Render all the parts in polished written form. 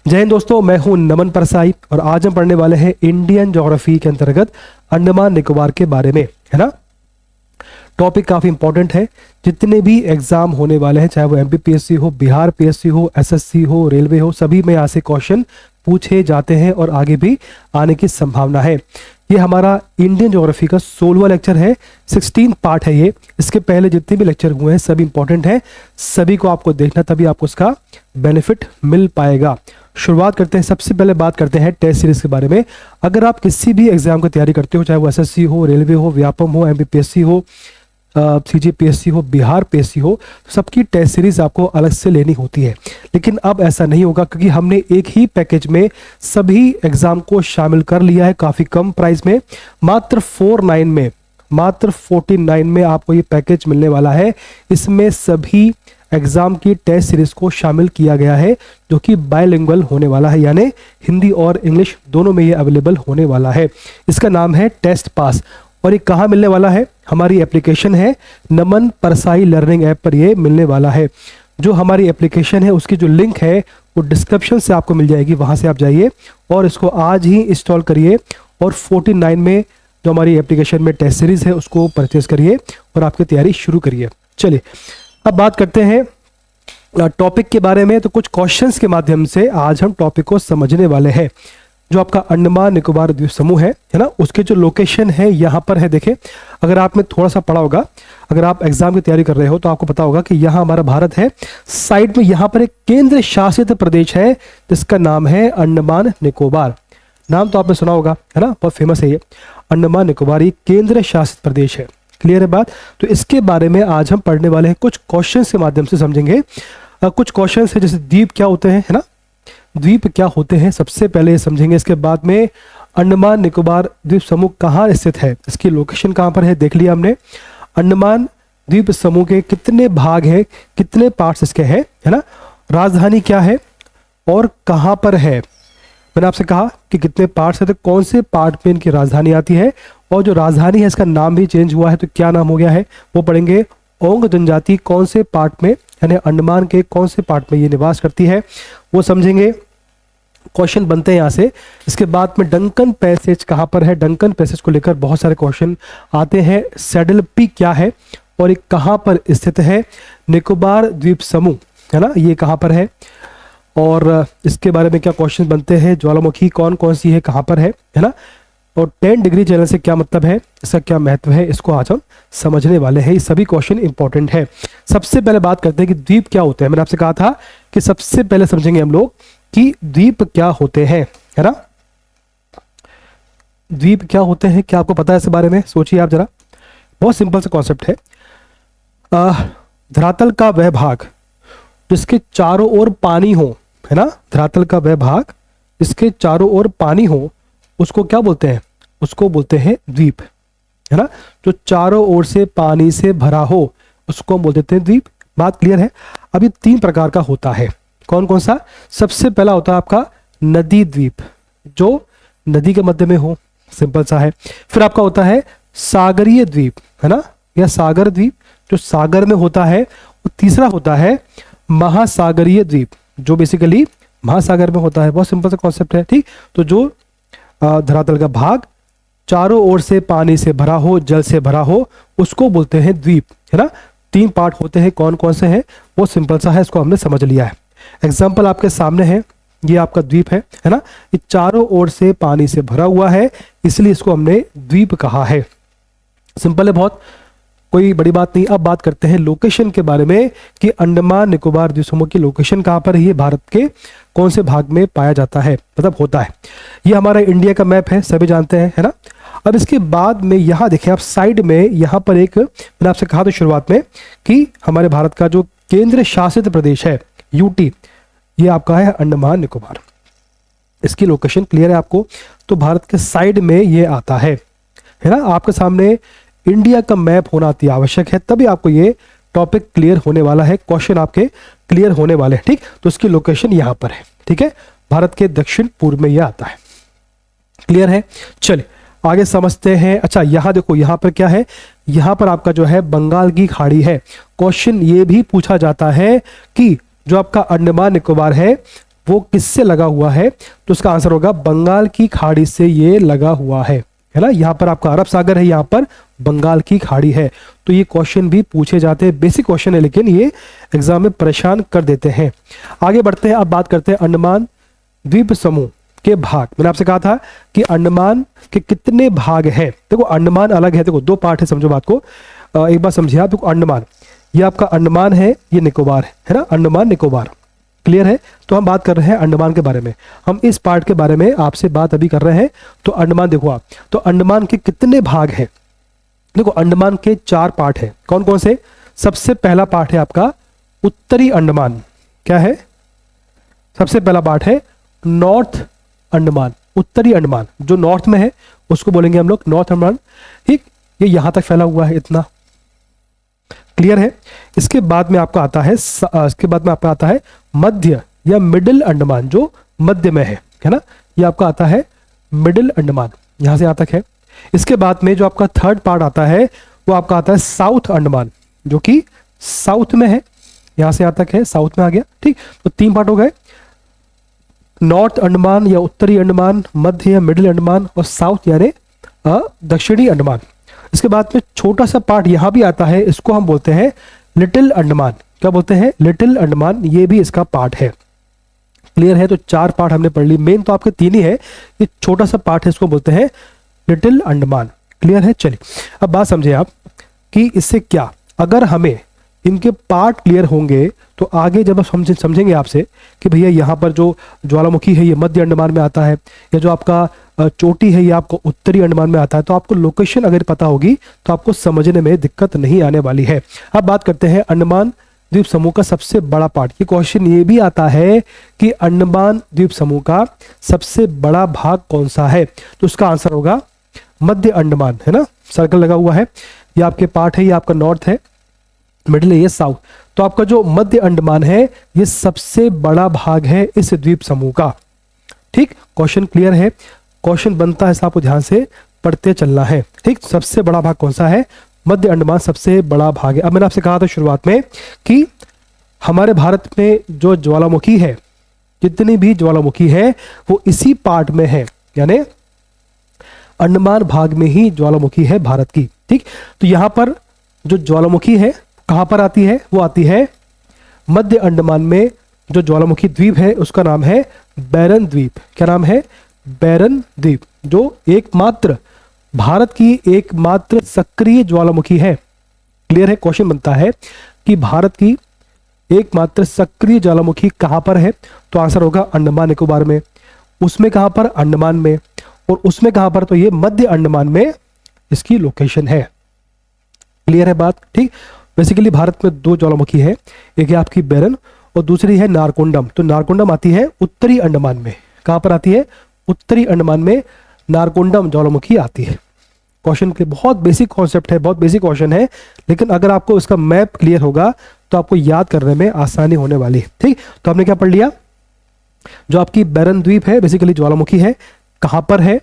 जय हिंद दोस्तों, मैं हूं नमन परसाई और आज हम पढ़ने वाले हैं इंडियन ज्योग्राफी के अंतर्गत अंडमान निकोबार के बारे में, है ना। टॉपिक काफ़ी इंपॉर्टेंट है। जितने भी एग्जाम होने वाले हैं, चाहे वो एमपीपीएससी हो, बिहार पीएससी हो, एसएससी हो, रेलवे हो, सभी में यहाँ से क्वेश्चन पूछे जाते हैं और आगे भी आने की संभावना है। ये हमारा इंडियन ज्योग्राफी का 16वां लेक्चर है, 16 पार्ट है ये। इसके पहले जितने भी लेक्चर हुए हैं सभी इंपॉर्टेंट हैं, सभी को आपको देखना, तभी आपको उसका बेनिफिट मिल पाएगा। शुरुआत करते हैं। सबसे पहले बात करते हैं टेस्ट सीरीज के बारे में। अगर आप किसी भी एग्जाम की तैयारी करते हो, चाहे वो एसएससी हो, रेलवे हो, व्यापम हो, एमपीपीएससी हो, सीजीपीएससी हो, बिहार पीएससी हो, तो सबकी टेस्ट सीरीज आपको अलग से लेनी होती है। लेकिन अब ऐसा नहीं होगा, क्योंकि हमने एक ही पैकेज में सभी एग्जाम को शामिल कर लिया है, काफ़ी कम प्राइस में, मात्र 49 में आपको ये पैकेज मिलने वाला है। इसमें सभी एग्जाम की टेस्ट सीरीज को शामिल किया गया है, जो कि बायलिंगुअल होने वाला है, यानी हिंदी और इंग्लिश दोनों में ये अवेलेबल होने वाला है। इसका नाम है टेस्ट पास। और ये कहाँ मिलने वाला है? हमारी एप्लीकेशन है नमन परसाई लर्निंग ऐप पर ये मिलने वाला है। जो हमारी एप्लीकेशन है उसकी जो लिंक है वो डिस्क्रिप्शन से आपको मिल जाएगी, वहाँ से आप जाइए और इसको आज ही इंस्टॉल करिए और 49 में जो हमारी एप्लीकेशन में टेस्ट सीरीज है उसको परचेज करिए और आपकी तैयारी शुरू करिए। चलिए अब बात करते हैं टॉपिक के बारे में। तो कुछ क्वेश्चंस के माध्यम से आज हम टॉपिक को समझने वाले हैं। जो आपका अंडमान निकोबार द्वीप समूह है ना, उसके जो लोकेशन है यहाँ पर है। देखें, अगर आपने थोड़ा सा पढ़ा होगा, अगर आप एग्जाम की तैयारी कर रहे हो तो आपको पता होगा कि यहाँ हमारा भारत है, साइड में यहाँ पर एक केंद्र शासित प्रदेश है जिसका नाम है अंडमान निकोबार। नाम तो आपने सुना होगा, है ना, बहुत फेमस है ये अंडमान निकोबार, ये केंद्र शासित प्रदेश है। क्लियर है बात? तो इसके बारे में आज हम पढ़ने वाले हैं, कुछ क्वेश्चन के माध्यम से समझेंगे। कुछ क्वेश्चन है, जैसे द्वीप क्या होते हैं, है ना, द्वीप क्या होते हैं सबसे पहले ये समझेंगे। इसके बाद में अंडमान निकोबार द्वीप समूह कहाँ स्थित है, इसकी लोकेशन कहाँ पर है देख लिया हमने। अंडमान द्वीप समूह के कितने भाग हैं, कितने पार्ट्स इसके हैं, है ना, राजधानी क्या है और कहाँ पर है। मैंने आपसे कहा कि कितने पार्ट्स है, तो कौन से पार्ट में इनकी राजधानी आती है, और जो राजधानी है इसका नाम भी चेंज हुआ है, तो क्या नाम हो गया है वो पढ़ेंगे। ओंग जनजाति कौन से पार्ट में, यानी अंडमान के कौन से पार्ट में ये निवास करती है, वो समझेंगे। क्वेश्चन बनते हैं यहाँ से। इसके बाद में डंकन पैसेज कहाँ पर है, डंकन पैसेज को लेकर बहुत सारे क्वेश्चन आते हैं। सैडल पीक क्या है और ये कहाँ पर स्थित है। निकोबार द्वीप समूह, है ना, ये कहाँ पर है और इसके बारे में क्या क्वेश्चन बनते हैं। ज्वालामुखी कौन कौन सी है, कहाँ पर है ना, और 10 डिग्री चैनल से क्या मतलब है, इसका क्या महत्व है, इसको आज हम समझने वाले हैं। ये सभी क्वेश्चन इंपॉर्टेंट है। सबसे पहले बात करते हैं कि द्वीप क्या होते हैं। मैंने आपसे कहा था कि सबसे पहले समझेंगे हम लोग कि द्वीप क्या होते हैं, है ना। द्वीप क्या होते हैं, क्या आपको पता है इस बारे में? सोचिए आप जरा, बहुत सिंपल सा कॉन्सेप्ट है। धरातल का वह भाग जिसके चारों ओर पानी हो, है ना, धरातल का वह भाग जिसके चारों ओर पानी हो उसको क्या बोलते हैं, उसको बोलते हैं द्वीप, है ना। जो चारों ओर से पानी से भरा हो उसको हम बोल देते हैं द्वीप। बात क्लियर है? अभी 3 प्रकार का होता है। कौन कौन सा? सबसे पहला होता है आपका नदी द्वीप, जो नदी के मध्य में हो, सिंपल सा है। फिर आपका होता है सागरीय द्वीप, है ना, या सागर द्वीप, जो सागर में होता है। और तीसरा होता है महासागरीय द्वीप, जो बेसिकली महासागर में होता है। बहुत सिंपल सा कॉन्सेप्ट है, ठीक। तो जो धरातल का भाग चारों ओर से पानी से भरा हो, जल से भरा हो, उसको बोलते हैं द्वीप, है ना। 3 पार्ट होते हैं, कौन कौन से हैं वो सिंपल सा है, इसको हमने समझ लिया है। एग्जाम्पल आपके सामने है, ये आपका द्वीप है ना, ये चारों ओर से पानी से भरा हुआ है, इसलिए इसको हमने द्वीप कहा है। सिंपल है बहुत, कोई बड़ी बात नहीं। अब बात करते हैं लोकेशन के बारे में कि अंडमान निकोबार द्वीप समूह की लोकेशन कहाँ पर है, ये भारत के कौन से भाग में पाया जाता है, मतलब होता है। ये हमारा इंडिया का मैप है, सभी जानते हैं, है ना। अब इसके बाद में यहाँ देखिए आप साइड में, यहाँ पर एक, मैंने आपसे कहा था शुरुआत में कि हमारे भारत का जो केंद्र शासित प्रदेश है यूटी, ये आपका है अंडमान निकोबार। इसकी लोकेशन क्लियर है आपको? तो भारत के साइड में ये आता है ना। आपके सामने इंडिया का मैप होना अति आवश्यक है, तभी आपको ये टॉपिक क्लियर होने वाला है, क्वेश्चन आपके क्लियर होने वाले हैं, ठीक। तो इसकी लोकेशन यहाँ पर है, ठीक है, भारत के दक्षिण पूर्व में यह आता है। क्लियर है? चलिए आगे समझते हैं। अच्छा यहाँ देखो, यहाँ पर क्या है, यहाँ पर आपका जो है बंगाल की खाड़ी है। क्वेश्चन ये भी पूछा जाता है कि जो आपका अंडमान निकोबार है वो किससे लगा हुआ है? तो उसका आंसर होगा बंगाल की खाड़ी से ये लगा हुआ है ना। यहाँ पर आपका अरब सागर है, यहाँ पर बंगाल की खाड़ी है। तो ये क्वेश्चन भी पूछे जाते हैं, बेसिक क्वेश्चन है लेकिन ये एग्जाम में परेशान कर देते हैं। आगे बढ़ते हैं, अब बात करते हैं अंडमान द्वीप समूह के भाग। मैंने आपसे कहा था कि अंडमान के कितने भाग हैं। देखो अंडमान अलग है, देखो दो पार्ट है, समझो बात को, एक बार समझिए आप। देखो अंडमान, ये आपका अंडमान है, ये निकोबार है ना, अंडमान निकोबार, क्लियर है। तो हम बात कर रहे हैं अंडमान के बारे में, हम इस पार्ट के बारे में आपसे बात अभी कर रहे हैं। तो अंडमान देखो आप, तो अंडमान के कितने भाग हैं? देखो अंडमान के 4 पार्ट हैं। कौन कौन से? सबसे पहला पार्ट है आपका उत्तरी अंडमान। क्या है? सबसे पहला पार्ट है नॉर्थ अंडमान, उत्तरी अंडमान, जो नॉर्थ में है उसको बोलेंगे हम लोग नॉर्थ अंडमान। ठीक, ये यहां तक फैला हुआ है, इतना क्लियर है। इसके बाद में आपका आता है मध्य या मिडिल अंडमान, जो मध्य में है ना, ये आपका आता है मिडिल अंडमान, यहां से यहां तक है। इसके बाद में जो आपका थर्ड पार्ट आता है वो आपका आता है साउथ अंडमान, जो कि साउथ में है, यहां से यहां तक है, साउथ में आ गया। ठीक, तो 3 पार्ट हो गए, नॉर्थ अंडमान या उत्तरी अंडमान, मध्य या मिडिल अंडमान, और साउथ यानी दक्षिणी अंडमान। इसके बाद में छोटा सा पार्ट यहां भी आता है, इसको हम बोलते हैं लिटिल अंडमान। क्या बोलते हैं? लिटिल अंडमान, ये भी इसका पार्ट है। क्लियर है? तो 4 पार्ट हमने पढ़ ली, मेन तो आपके 3 ही है, ये छोटा सा पार्ट है, इसको बोलते हैं लिटिल अंडमान। क्लियर है? चलिए अब बात समझे आप कि इससे क्या, अगर हमें इनके पार्ट क्लियर होंगे तो आगे जब हम समझेंगे आपसे कि भैया यहाँ पर जो ज्वालामुखी है ये मध्य अंडमान में आता है, या जो आपका चोटी है ये आपको उत्तरी अंडमान में आता है, तो आपको लोकेशन अगर पता होगी तो आपको समझने में दिक्कत नहीं आने वाली है। अब बात करते हैं अंडमान द्वीप समूह का सबसे बड़ा पार्ट। ये क्वेश्चन ये भी आता है कि अंडमान द्वीप समूह का सबसे बड़ा भाग कौन सा है? तो उसका आंसर होगा मध्य अंडमान, है ना, सर्कल लगा हुआ है, ये आपके पार्ट है, ये आपका नॉर्थ है, मिडिल है, ये साउथ। तो आपका जो मध्य अंडमान है ये सबसे बड़ा भाग है इस द्वीप समूह का। ठीक, क्वेश्चन क्लियर है? क्वेश्चन बनता है, आपको ध्यान से पढ़ते चलना है। ठीक, सबसे बड़ा भाग कौन सा है? मध्य अंडमान सबसे बड़ा भाग है। अब मैंने आपसे कहा था शुरुआत में कि हमारे भारत में जो ज्वालामुखी है, जितनी भी ज्वालामुखी है वो इसी पार्ट में है, यानी अंडमान भाग में ही ज्वालामुखी है भारत की। ठीक, तो यहां पर जो ज्वालामुखी है कहां पर आती है? वो आती है मध्य अंडमान में। जो ज्वालामुखी द्वीप है उसका नाम है बैरन द्वीप। क्या नाम है? बैरन द्वीप, जो एकमात्र भारत की एकमात्र सक्रिय ज्वालामुखी है। क्लियर है? क्वेश्चन बनता है कि भारत की एकमात्र सक्रिय ज्वालामुखी कहां पर है? तो आंसर होगा अंडमान निकोबार में। उसमें कहां पर? अंडमान में। और उसमें कहां पर? तो ये मध्य अंडमान में इसकी लोकेशन है। क्लियर है बात? ठीक, बेसिकली भारत में 2 ज्वालामुखी है, एक है आपकी बैरन और दूसरी है नारकोंडम। तो नारकोंडम आती है उत्तरी अंडमान में। कहां पर आती है? उत्तरी अंडमान में नारकोंडम ज्वालामुखी आती है। क्वेश्चन के बहुत बेसिक कॉन्सेप्ट है, बहुत बेसिक क्वेश्चन है, लेकिन अगर आपको इसका मैप क्लियर होगा तो आपको याद करने में आसानी होने वाली है। ठीक, तो हमने क्या पढ़ लिया? जो आपकी बैरन द्वीप है बेसिकली ज्वालामुखी है, कहां पर है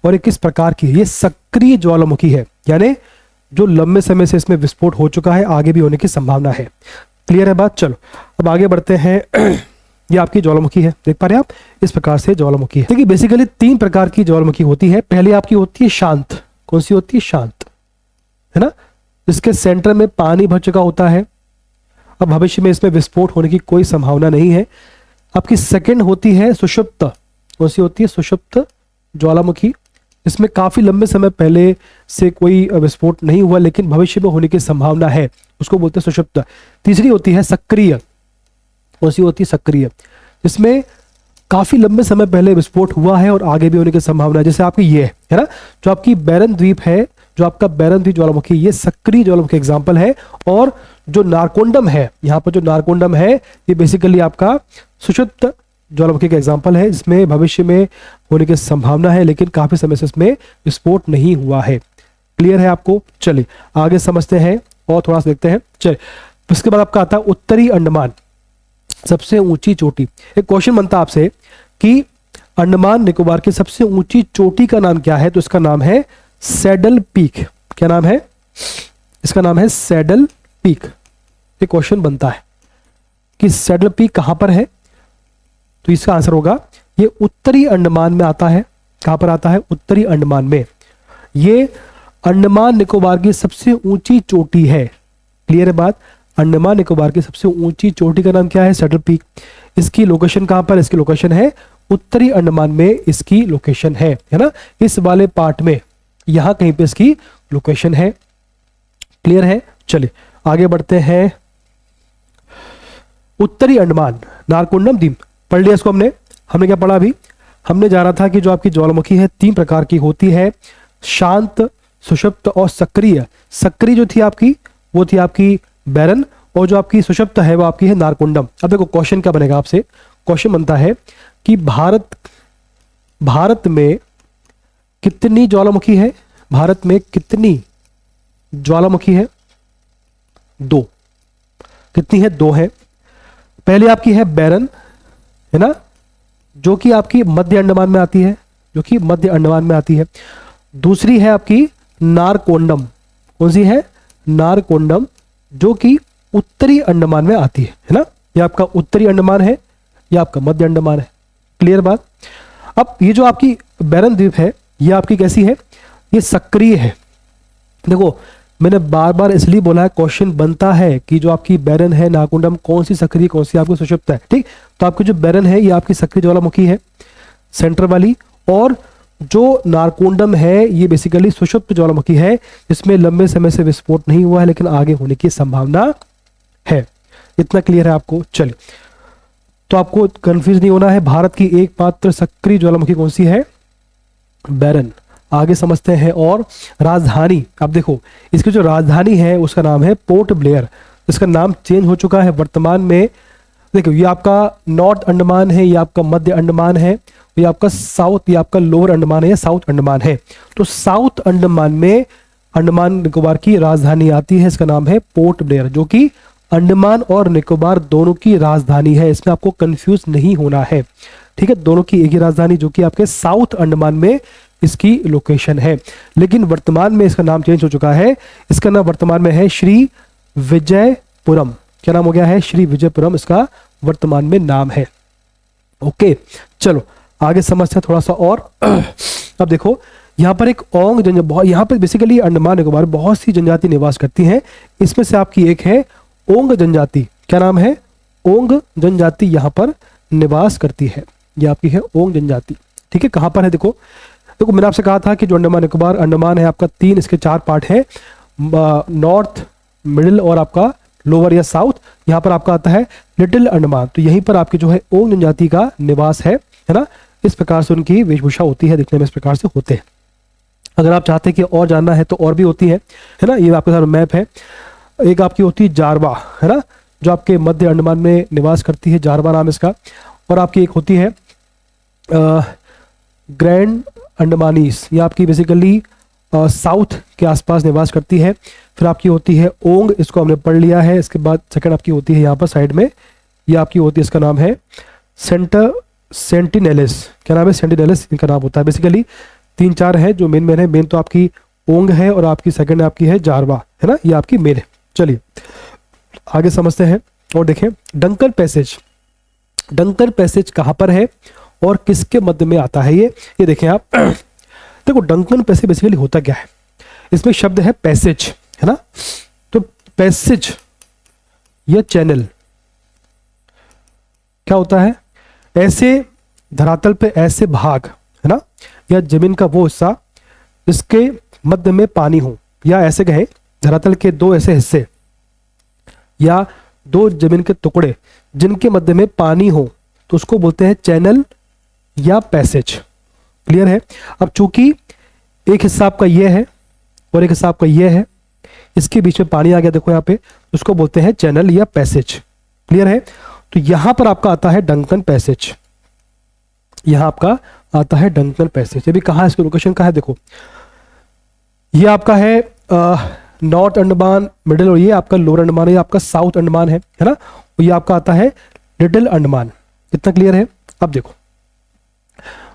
और ये किस प्रकार की है? ये सक्रिय ज्वालामुखी है, यानी जो लंबे समय से इसमें विस्फोट हो चुका है, आगे भी होने की संभावना है। क्लियर है बात? चलो अब आगे बढ़ते हैं। ये आपकी ज्वालामुखी है, देख पा रहे हैं आप, इस प्रकार से ज्वालामुखी है। देखिए बेसिकली 3 प्रकार की ज्वालामुखी होती है। पहली आपकी होती है शांत। कौन सी होती है? शांत, है ना, इसके सेंटर में पानी भर चुका होता है, अब भविष्य में इसमें विस्फोट होने की कोई संभावना नहीं है। आपकी सेकंड होती है सुषुप्त। कौन सी होती है? सुषुप्त ज्वालामुखी, इसमें काफी लंबे समय पहले से कोई विस्फोट नहीं हुआ लेकिन भविष्य में होने की संभावना है, उसको बोलते हैं सुषुप्त। तीसरी होती है सक्रिय। कौन सी होती है? सक्रिय, इसमें काफी लंबे समय पहले विस्फोट हुआ है और आगे भी होने की संभावना है, जैसे आपकी ये है ना, जो आपकी बैरन द्वीप है, जो आपका बैरन द्वीप ज्वालामुखी, ये सक्रिय ज्वालामुखी एग्जाम्पल है। और जो नारकोंडम है, यहाँ पर जो नारकोंडम है ये बेसिकली आपका सुषुप्त ज्वालामुखी का एग्जाम्पल है, इसमें भविष्य में होने की संभावना है लेकिन काफी समय से इसमें विस्फोट नहीं हुआ है। क्लियर है आपको? चलिए आगे समझते हैं और थोड़ा सा देखते हैं। चलिए उसके बाद आपका आता है उत्तरी अंडमान, सबसे ऊंची चोटी। एक क्वेश्चन बनता है आपसे कि अंडमान निकोबार की सबसे ऊंची चोटी का नाम क्या है? तो इसका नाम है सैडल पीक। क्या नाम है? इसका नाम है सैडल पीक। एक क्वेश्चन बनता है कि सैडल पीक कहां पर है? तो इसका आंसर होगा ये उत्तरी अंडमान में आता है। कहां पर आता है? उत्तरी अंडमान में। ये अंडमान निकोबार की सबसे ऊंची चोटी है। क्लियर है बात? अंडमान निकोबार की सबसे ऊंची चोटी का नाम क्या है? Saddle peak. इसकी लोकेशन कहां पर? इसकी लोकेशन है उत्तरी अंडमान में, इसकी लोकेशन है ना, इस वाले पार्ट में, यहां कहीं पे इसकी लोकेशन है। क्लियर है? चलिए आगे बढ़ते हैं। उत्तरी अंडमान, नारकोंडम द्वीप पढ़ लिया इसको हमने क्या पढ़ा अभी? हमने जाना था कि जो आपकी ज्वालामुखी है 3 प्रकार की होती है, शांत, सुषुप्त और सक्रिय। सक्रिय जो थी आपकी वो थी आपकी बैरन, और जो आपकी सुषुप्त है वो आपकी है नारकोंडम। अब देखो क्वेश्चन क्या बनेगा आपसे? क्वेश्चन बनता है कि भारत में कितनी ज्वालामुखी है? भारत में कितनी ज्वालामुखी है? 2। कितनी है? 2 है। पहले आपकी है बैरन, है ना, जो कि आपकी मध्य अंडमान में आती है, जो कि मध्य अंडमान में आती है। दूसरी है आपकी नारकोंडम। कौन सी है? नारकोंडम, जो कि उत्तरी अंडमान में आती है ना। ये आपका उत्तरी अंडमान है, ये आपका मध्य अंडमान है। क्लियर बात? अब ये जो आपकी बैरन द्वीप है ये आपकी कैसी है? ये सक्रिय है। देखो मैंने बार बार इसलिए बोला है, क्वेश्चन बनता है कि जो आपकी बैरन है, नारकोंडम, कौन सी सक्रिय कौन सी आपकी सुषुप्त है। ठीक, तो आपकी जो बैरन है ये आपकी सक्रिय ज्वालामुखी है, सेंटर वाली, और जो नारकोंडम है ये बेसिकली सुषुप्त ज्वालामुखी है, जिसमें लंबे समय से विस्फोट नहीं हुआ है लेकिन आगे होने की संभावना है। इतना क्लियर है आपको? चलिए, तो आपको कंफ्यूज नहीं होना है। भारत की एकमात्र सक्रिय ज्वालामुखी कौन सी है? बैरन। आगे समझते हैं। और राजधानी, अब देखो इसकी जो राजधानी है उसका नाम है पोर्ट ब्लेयर। इसका नाम चेंज हो चुका है वर्तमान में। देखो ये आपका नॉर्थ अंडमान है, ये आपका मध्य अंडमान है, ये आपका साउथ, ये आपका लोअर अंडमान है या साउथ अंडमान है। तो साउथ अंडमान में अंडमान निकोबार की राजधानी आती है, इसका नाम है पोर्ट ब्लेयर, जो कि अंडमान और निकोबार दोनों की राजधानी है। इसमें आपको कंफ्यूज नहीं होना है। ठीक है, दोनों की एक ही राजधानी, जो कि आपके साउथ अंडमान में इसकी लोकेशन है। लेकिन वर्तमान में इसका नाम चेंज हो चुका है। इसका नाम वर्तमान में है श्री विजयपुरम। क्या नाम हो गया है? श्री विजयपुरम इसका वर्तमान में नाम है। ओके, चलो आगे समझते हैं थोड़ा सा और। अब देखो यहाँ पर एक ओंग जनजाति, यहाँ पर बेसिकली अंडमान निकोबार बहुत सी जनजाति निवास करती हैं। इसमें से आपकी एक है ओंग जनजाति। क्या नाम है? ओंग जनजाति यहाँ पर निवास करती है। ये आपकी है ओंग जनजाति। ठीक है, कहाँ पर है? देखो मैंने आपसे कहा था कि जो अंडमान निकोबार, अंडमान है आपका 3, इसके 4 पार्ट है, नॉर्थ, मिडिल और आपका लोअर या साउथ। यहाँ पर आपका आता है लिटिल अंडमान। तो यहीं पर आपकी जो है ओंग जनजाति का निवास है ना। इस प्रकार से उनकी वेशभूषा होती है, दिखने में इस प्रकार से होते हैं। अगर आप चाहते हैं कि और जानना है तो और भी होती है ना। ये आपके साथ मैप है। एक आपकी होती है जारवा, है ना, जो आपके मध्य अंडमान में निवास करती है, जारवा नाम इसका। और आपकी एक होती है ग्रैंड अंडमानीस, ये आपकी बेसिकली साउथ के आसपास निवास करती है। फिर आपकी होती है ओंग, इसको हमने पढ़ लिया है। इसके बाद सेकंड आपकी होती है यहाँ पर साइड में, ये आपकी होती है, इसका नाम है सेंटिनेलिस। क्या नाम है? सेंटिनेलिस इनका नाम होता है। बेसिकली 3-4 है जो मेन है। मेन तो आपकी ओंग है और आपकी सेकंड आपकी है जारवा, है ना, ये आपकी मेन है। चलिए आगे समझते हैं और देखें डंकन पैसेज। डंकन पैसेज कहाँ पर है और किसके मध्य में आता है? ये देखें आप। देखो डंकन पैसेज बेसिकली होता क्या है? इसमें शब्द है पैसेज, है ना। तो पैसेज या चैनल क्या होता है? ऐसे धरातल पे ऐसे भाग, है ना, या जमीन का वो हिस्सा जिसके मध्य में पानी हो, या ऐसे कहें धरातल के 2 ऐसे हिस्से या 2 जमीन के टुकड़े जिनके मध्य में पानी हो, तो उसको बोलते हैं चैनल या पैसेज। क्लियर है? अब चूंकि एक हिस्सा आपका ये है और एक हिस्सा आपका ये है, इसके बीच में पानी आ गया, देखो यहाँ पे, उसको बोलते हैं चैनल या पैसेज। क्लियर है? तो यहां पर आपका आता है डंकन पैसेज। यहां आपका आता है डंकन पैसेज। ये भी कहाँ है? इसकी लोकेशन कहाँ है? देखो ये आपका है नॉर्थ अंडमान, मिडिल, और ये आपका लोअर अंडमान, ये आपका साउथ अंडमान है ना। और ये आपका आता है लिटिल अंडमान। कितना क्लियर है? अब देखो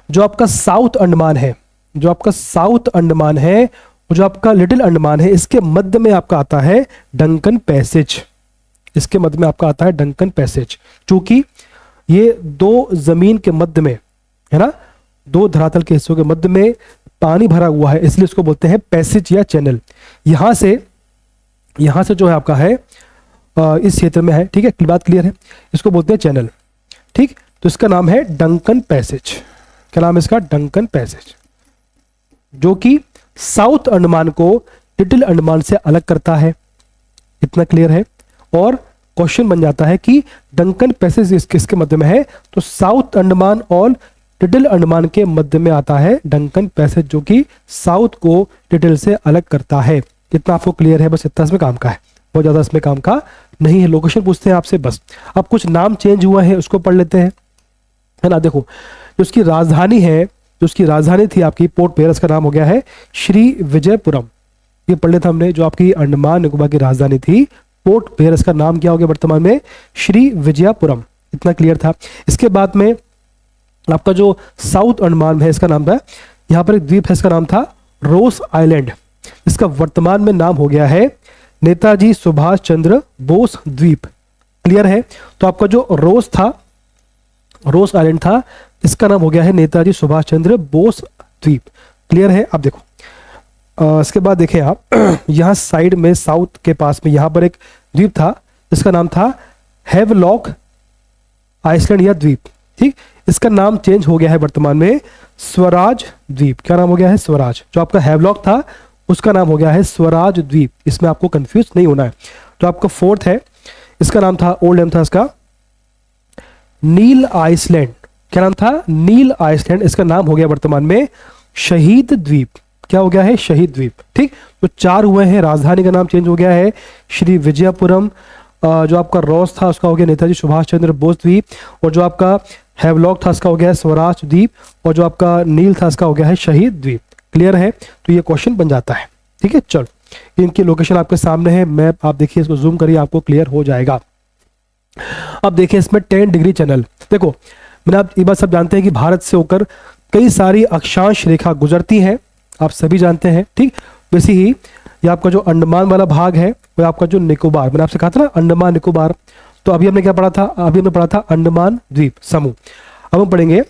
जो आपका साउथ अंडमान है, जो आपका साउथ अंडमान है और जो आपका लिटिल अंडमान है, इसके मध्य में आपका आता है डंकन पैसेज। इसके मध्य में आपका आता है डंकन पैसेज। चूंकि ये दो जमीन के मध्य में, है ना, दो धरातल के हिस्सों के मध्य में पानी भरा हुआ है, इसलिए इसको बोलते हैं पैसेज या चैनल। यहां से जो है आपका है इस क्षेत्र में है, ठीक है, बात क्लियर है, इसको बोलते हैं चैनल, ठीक। तो इसका नाम है डंकन पैसेज। क्या नाम है इसका? डंकन पैसेज, जो कि साउथ अंडमान को लिटिल अंडमान से अलग करता है। इतना क्लियर है। और क्वेश्चन बन जाता है कि डंकन पैसेज किसके मध्य में है? तो साउथ अंडमान और लिटिल अंडमान के मध्य में आता है डंकन पैसेज, जो कि साउथ को लिटिल से अलग करता है। इतना आपको क्लियर है? बस इतना इसमें काम का है, बहुत ज्यादा इसमें काम का नहीं है। लोकेशन पूछते हैं आपसे बस। अब कुछ नाम चेंज हुआ है, उसको पढ़ लेते हैं, है ना। देखो, जो उसकी राजधानी है, जो उसकी राजधानी थी आपकी पोर्ट ब्लेयर, का नाम हो गया है श्री विजयपुरम। ये पढ़ लेते हमने। जो आपकी अंडमान निकोबार की राजधानी थी पोर्ट ब्लेयर, का नाम क्या हो गया वर्तमान में? श्री विजयपुरम। इतना क्लियर था। इसके बाद में आपका जो साउथ अंडमान है, इसका नाम था, यहाँ पर एक द्वीप है, इसका नाम था रोस आइलैंड। इसका वर्तमान में नाम हो गया है नेताजी सुभाष चंद्र बोस द्वीप। क्लियर है? तो आपका जो रोस आइलैंड था, इसका नाम हो गया है नेताजी सुभाष चंद्र बोस द्वीप। क्लियर है? अब देखो इसके बाद देखें आप यहाँ साइड में साउथ के पास में यहाँ पर एक द्वीप था, इसका नाम था हैवलॉक आइसलैंड या द्वीप, ठीक। इसका नाम चेंज हो गया है वर्तमान में स्वराज द्वीप। क्या नाम हो गया है? स्वराज। जो आपका हैवलॉक था उसका नाम हो गया है स्वराज द्वीप। इसमें आपको कंफ्यूज नहीं होना है। तो आपका फोर्थ है, इसका नाम था, ओल्ड नेम था इसका नील आइसलैंड। क्या नाम था? नील आइसलैंड। इसका नाम हो गया वर्तमान में शहीद द्वीप। क्या हो गया है? शहीद द्वीप, ठीक। तो 4 हुए हैं। राजधानी का नाम चेंज हो गया है श्री विजयपुरम। जो आपका रोस था उसका हो गया नेताजी सुभाष चंद्र बोस द्वीप। और जो आपका हैवलॉक था उसका हो गया है स्वराज द्वीप। और जो आपका नील था उसका हो गया है शहीद द्वीप। क्लियर है? तो ये क्वेश्चन बन जाता है, ठीक है। चलो, इनकी लोकेशन आपके सामने है, मैप आप देखिए, इसको जूम करिए, आपको क्लियर हो जाएगा। अब देखिए इसमें 10 डिग्री चैनल। देखो, मैंने आप ये बात सब जानते हैं कि भारत से होकर कई सारी अक्षांश रेखा गुजरती है, आप सभी जानते हैं, ठीक। वैसे ही ये आपका जो अंडमान वाला भाग है वो आपका जो निकोबार, मैंने आपसे कहा था ना अंडमान निकोबार, तो अभी हमने क्या पढ़ा था? अभी हमने पढ़ा था अंडमान द्वीप समूह। अब हम पढ़ेंगे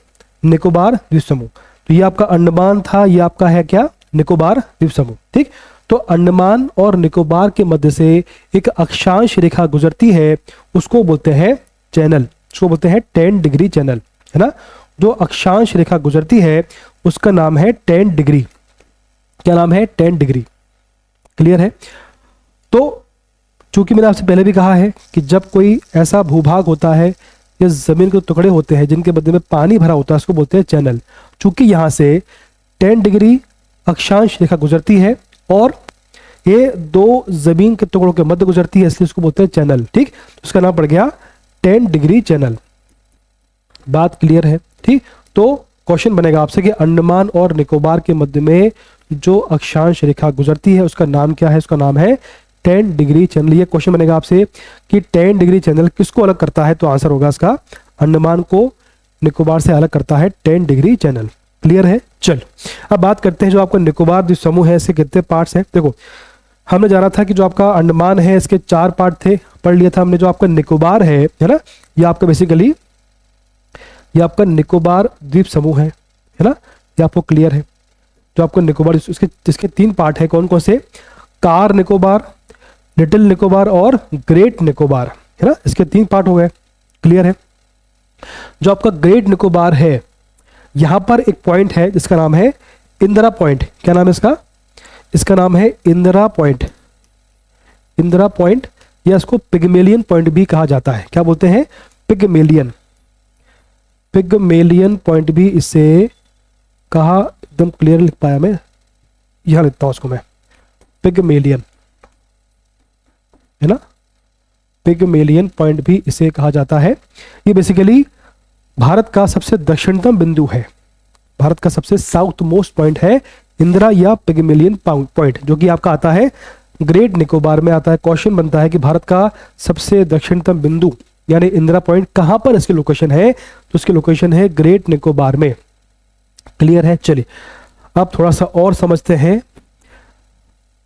निकोबार द्वीप समूह। तो ये आपका अंडमान था, ये आपका है क्या? निकोबार द्वीप समूह, ठीक। तो अंडमान और निकोबार के मध्य से एक अक्षांश रेखा गुजरती है, उसको बोलते हैं चैनल, उसको बोलते हैं 10 डिग्री चैनल, है ना। जो अक्षांश रेखा गुजरती है उसका नाम है 10 डिग्री। क्या नाम है? 10 डिग्री। क्लियर है? तो चूंकि मैंने आपसे पहले भी कहा है कि जब कोई ऐसा भूभाग होता है या जमीन के टुकड़े होते हैं जिनके मध्य में पानी भरा होता है, उसको बोलते हैं चैनल। चूंकि यहां से 10 डिग्री अक्षांश रेखा गुजरती है और ये दो जमीन के टुकड़ों के मध्य गुजरती है, इसलिए उसको बोलते हैं चैनल, ठीक। उसका नाम पड़ गया 10 डिग्री चैनल। बात क्लियर है? ठीक। तो क्वेश्चन बनेगा आपसे कि अंडमान और निकोबार के मध्य में जो अक्षांश रेखा गुजरती है उसका नाम क्या है? उसका नाम है 10 डिग्री चैनल। ये क्वेश्चन बनेगा आपसे कि 10 डिग्री चैनल किसको अलग करता है? तो आंसर होगा इसका अंडमान को निकोबार से अलग करता है 10 डिग्री चैनल। क्लियर है? चल, अब बात करते हैं जो आपका निकोबार द्वीप समूह है, इसके कितने पार्ट्स हैं। देखो, हमने जाना था कि जो आपका अंडमान है इसके 4 पार्ट थे, पढ़ लिया था हमने। जो आपका निकोबार है ना, ये आपका बेसिकली ये आपका निकोबार द्वीप समूह है ना, ये आपको क्लियर है। जो आपको निकोबार इसके 3 पार्ट है, कौन कौन से? कार निकोबार, लिटिल निकोबार और ग्रेट निकोबार, है ना। इसके 3 पार्ट हो गए। क्लियर है? जो आपका ग्रेट निकोबार है, यहां पर एक पॉइंट है जिसका नाम है इंदिरा पॉइंट। क्या नाम है इसका? इसका नाम है इंदिरा पॉइंट। इंदिरा पॉइंट या इसको पिगमेलियन पॉइंट भी कहा जाता है। क्या बोलते हैं? पिगमेलियन। पिगमेलियन पॉइंट भी इसे कहा, एकदम क्लियर लिख पाया मैं, यहां लिखता हूं उसको मैं, पिगमेलियन, है ना। पिगमेलियन पॉइंट भी इसे कहा जाता है। ये बेसिकली भारत का सबसे दक्षिणतम बिंदु है, भारत का सबसे साउथ मोस्ट पॉइंट है इंदिरा या पिगमेलियन पॉइंट, जो कि आपका आता है ग्रेट निकोबार में आता है। क्वेश्चन बनता है कि भारत का सबसे दक्षिणतम बिंदु यानी इंदिरा पॉइंट कहां पर इसकी लोकेशन है? तो इसकी लोकेशन है ग्रेट निकोबार में। क्लियर है? चलिए अब थोड़ा सा और समझते हैं।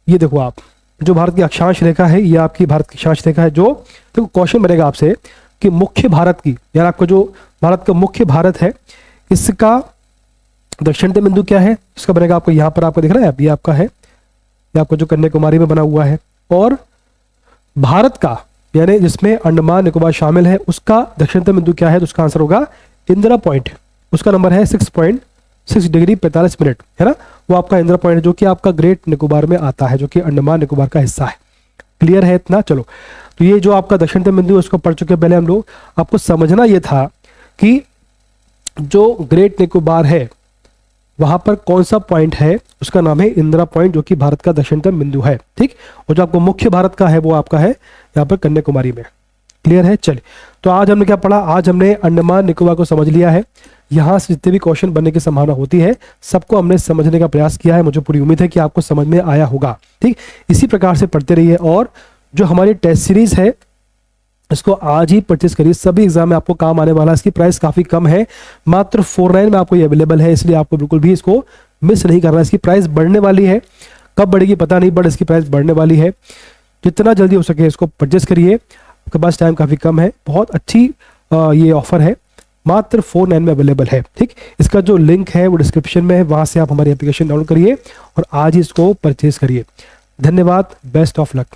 ये देखो आप, जो भारत की अक्षांश रेखा है, ये आपकी भारत की अक्षांश रेखा है। जो देखो क्वेश्चन बनेगा आपसे, कि मुख्य भारत की, यानी आपका जो भारत का मुख्य भारत है, इसका दक्षिणतम बिंदु क्या है, इसका बनेगा आपको यहाँ पर आपको दिख रहा है, ये आपका है, ये आपका जो कन्याकुमारी में बना हुआ है। और भारत का यानी जिसमें अंडमान निकोबार शामिल है, उसका दक्षिणतम बिंदु क्या है, तो उसका आंसर होगा इंदिरा पॉइंट। उसका नंबर है 6.6 डिग्री 45 मिनट, है ना, वो आपका इंदिरा पॉइंट है, जो कि आपका ग्रेट निकोबार में आता है, जो कि अंडमान निकोबार का हिस्सा है। क्लियर है इतना? चलो, तो ये जो आपका दक्षिणतम बिंदु है उसको पढ़ चुके हैं पहले हम लोग। आपको समझना ये था कि जो ग्रेट निकोबार है वहां पर कौन सा पॉइंट है, उसका नाम है इंदिरा पॉइंट, जो कि भारत का दक्षिणतम बिंदु है। ठीक, और जो आपको मुख्य भारत का है वो आपका है यहाँ पर कन्याकुमारी में। क्लियर है? चलिए, तो आज हमने क्या पढ़ा, आज हमने अंडमान निकोबार को समझ लिया है। यहाँ से जितने भी क्वेश्चन बनने की संभावना होती है सबको हमने समझने का प्रयास किया है। मुझे पूरी उम्मीद है कि आपको समझ में आया होगा। ठीक, इसी प्रकार से पढ़ते रहिए, और जो हमारी टेस्ट सीरीज है इसको आज ही परचेज करिए, सभी एग्जाम में आपको काम आने वाला है। इसकी प्राइस काफी कम है, मात्र 49 में आपको ये अवेलेबल है, इसलिए आपको बिल्कुल भी इसको मिस नहीं करना। इसकी प्राइस बढ़ने वाली है, कब बढ़ेगी पता नहीं, बट इसकी प्राइस बढ़ने वाली है। जितना जल्दी हो सके इसको परचेज करिए, आपके पास टाइम काफी कम है। बहुत अच्छी ये ऑफर है, मात्र 49 में अवेलेबल है। ठीक, इसका जो लिंक है वो डिस्क्रिप्शन में है, वहां से आप हमारी एप्लीकेशन डाउनलोड करिए और आज ही इसको परचेज करिए। धन्यवाद, बेस्ट ऑफ लक।